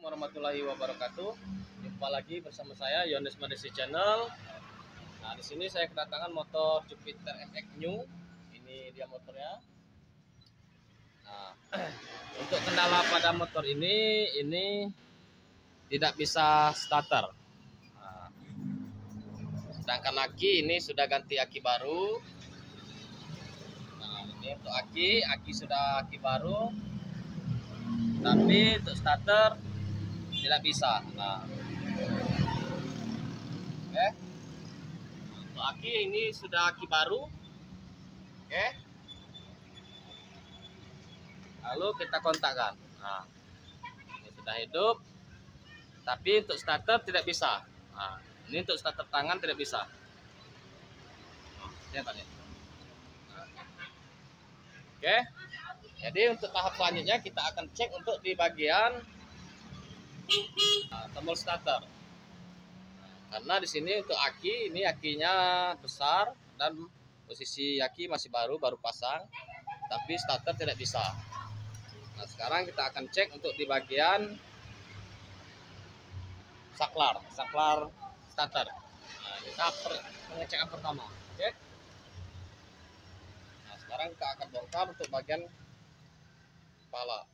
warahmatullahi wabarakatuh. Jumpa lagi bersama saya Yones Madesi Channel. Nah, di sini saya kedatangan motor Jupiter FX New. Ini dia motornya. Nah, untuk kendala pada motor ini tidak bisa starter. Nah, sedangkan aki ini sudah ganti aki baru. Nah, ini untuk aki sudah aki baru. Tapi untuk starter tidak bisa. Nah, oke. Untuk aki ini sudah aki baru. Oke. Lalu kita kontakkan. Nah, ini sudah hidup. Tapi untuk starter tidak bisa. Nah, ini untuk starter tangan tidak bisa. Ya, Pak. Oke. Jadi untuk tahap selanjutnya kita akan cek untuk di bagian tombol starter. Karena di sini untuk aki ini akinya besar dan posisi aki masih baru pasang, tapi starter tidak bisa. Nah, sekarang kita akan cek untuk di bagian saklar starter. Nah, kita pengecekan pertama. Oke. Nah, sekarang kita akan bongkar untuk bagian kepala.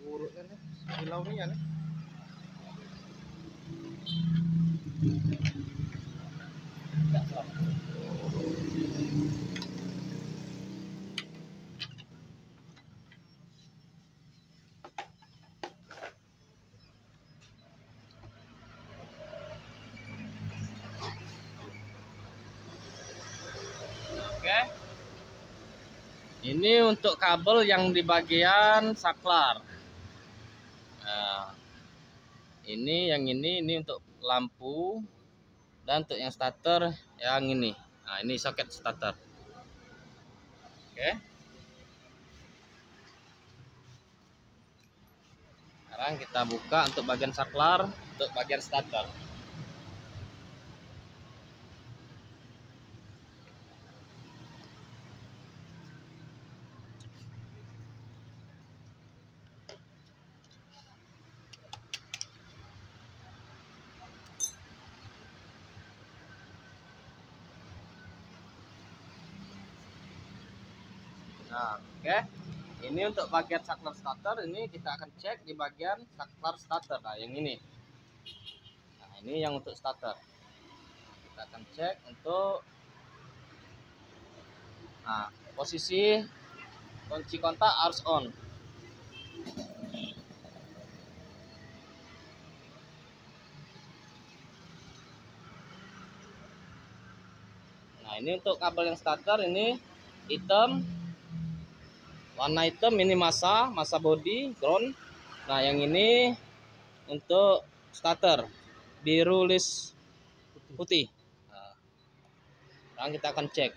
Buruk kan ya, hilau nih ya nih. Oke. Ini untuk kabel yang di bagian saklar. Nah, ini untuk lampu, dan untuk yang starter yang ini. Nah, ini soket starter. Oke. Sekarang kita buka untuk bagian saklar, untuk bagian starter. Nah, oke. Ini untuk bagian saklar starter, ini kita akan cek di bagian saklar starter. Nah, yang ini. Nah, ini yang untuk starter. Kita akan cek untuk posisi kunci kontak harus on. Nah, ini untuk kabel yang starter ini hitam, warna hitam, ini massa body ground. Nah, yang ini untuk starter biru list putih. Nah, sekarang kita akan cek.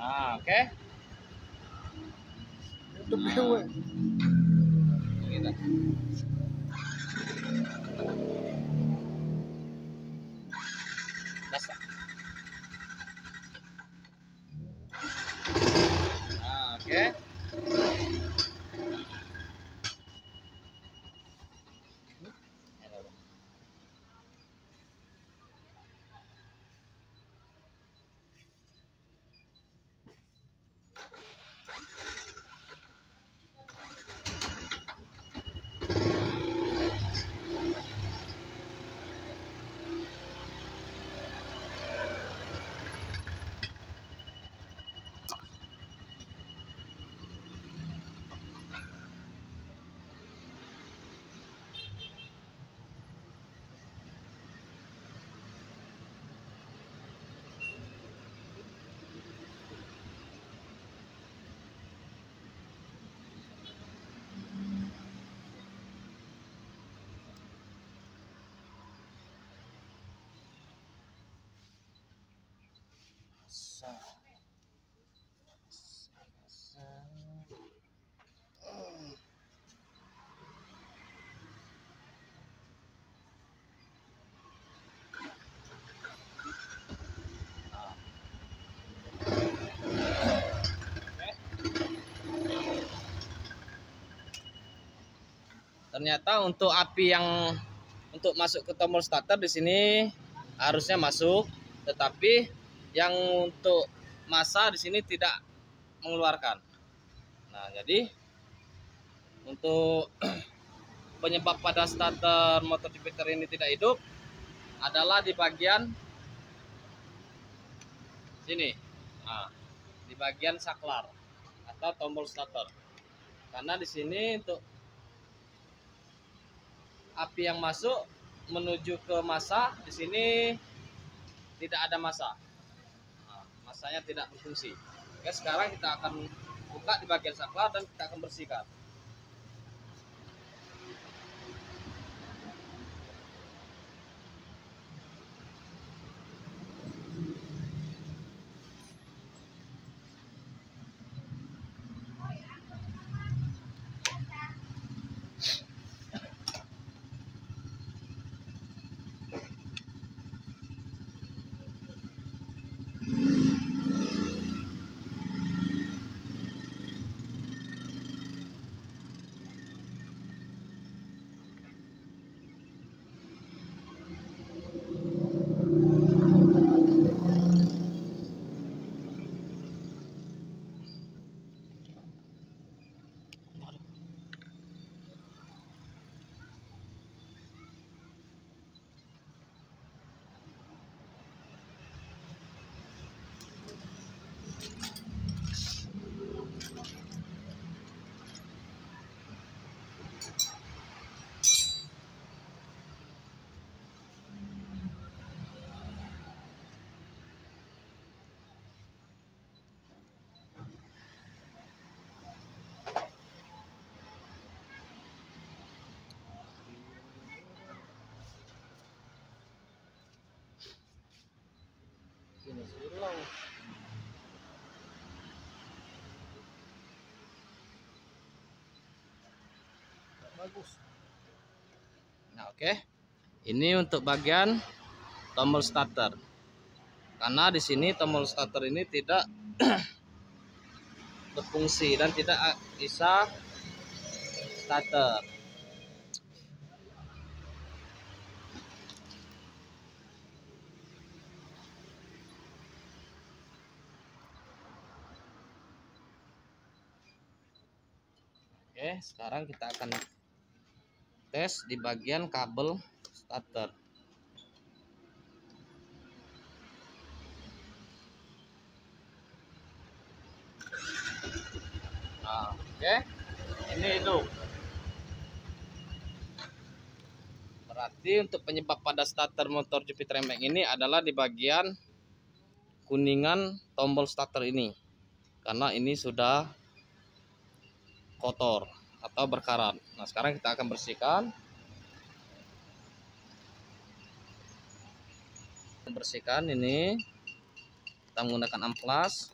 Nah, oke. Nah, oke. Ternyata untuk api yang untuk masuk ke tombol starter di sini harusnya masuk, tetapi yang untuk massa di sini tidak mengeluarkan. Nah, jadi untuk penyebab pada starter motor Jupiter ini tidak hidup adalah di bagian sini. Nah, di bagian saklar atau tombol starter. Karena di sini untuk api yang masuk menuju ke massa di sini tidak ada massa. Nah, massanya tidak berfungsi. Oke, sekarang kita akan buka di bagian saklar dan kita akan bersihkan. Bagus. Nah, oke. Ini untuk bagian tombol starter. Karena di sini tombol starter ini tidak berfungsi dan tidak bisa starter. Oke, sekarang kita akan tes di bagian kabel starter. Nah, oke. Ini hidup. Berarti untuk penyebab pada starter motor Jupiter MX ini adalah di bagian kuningan tombol starter ini. Karena ini sudah kotor atau berkarat. Nah, sekarang kita akan bersihkan. Bersihkan ini. Kita menggunakan amplas.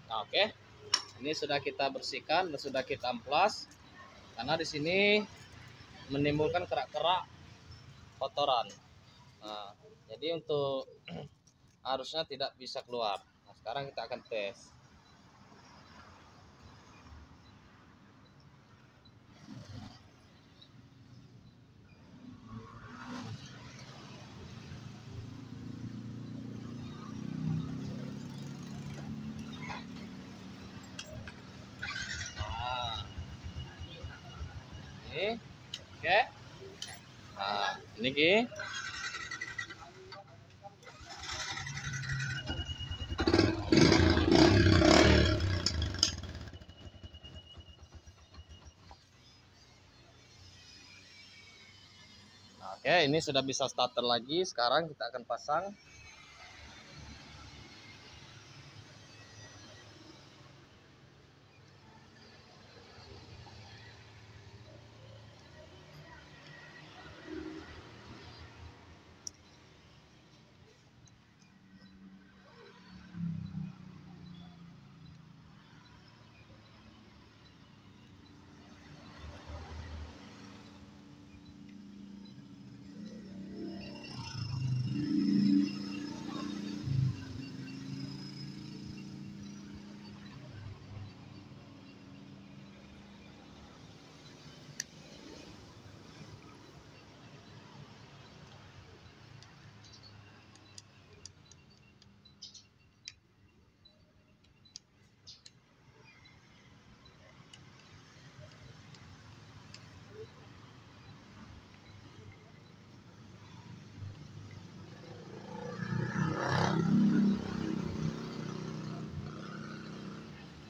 Nah, oke. Ini sudah kita bersihkan dan sudah kita amplas karena di sini menimbulkan kerak-kerak kotoran. Nah, jadi untuk harusnya tidak bisa keluar. Nah, sekarang kita akan tes. Nah, ini oke. Nah, ini Ki. Nah, oke, ini sudah bisa starter lagi. Sekarang kita akan pasang.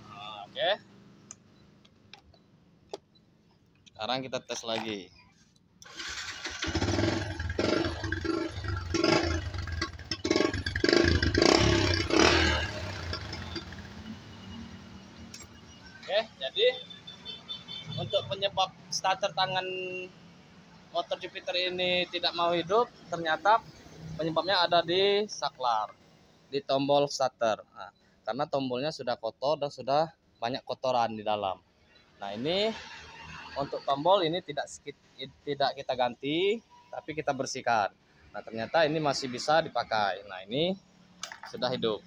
Nah, oke. Sekarang kita tes lagi. Oke, jadi untuk penyebab starter tangan motor Jupiter ini tidak mau hidup, ternyata penyebabnya ada di saklar, di tombol starter. Nah, karena tombolnya sudah kotor dan sudah banyak kotoran di dalam. Nah, ini untuk tombol ini tidak kita ganti, tapi kita bersihkan. Nah, ternyata ini masih bisa dipakai. Nah, ini sudah hidup.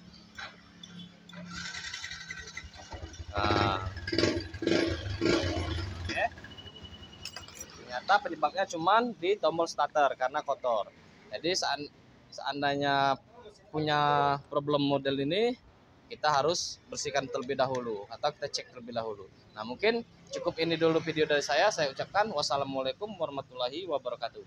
Nah, oke. Ternyata penyebabnya cuman di tombol starter karena kotor. Jadi seandainya punya problem model ini, kita harus bersihkan terlebih dahulu atau kita cek terlebih dahulu. Nah, mungkin cukup ini dulu video dari saya. Saya ucapkan wassalamualaikum warahmatullahi wabarakatuh.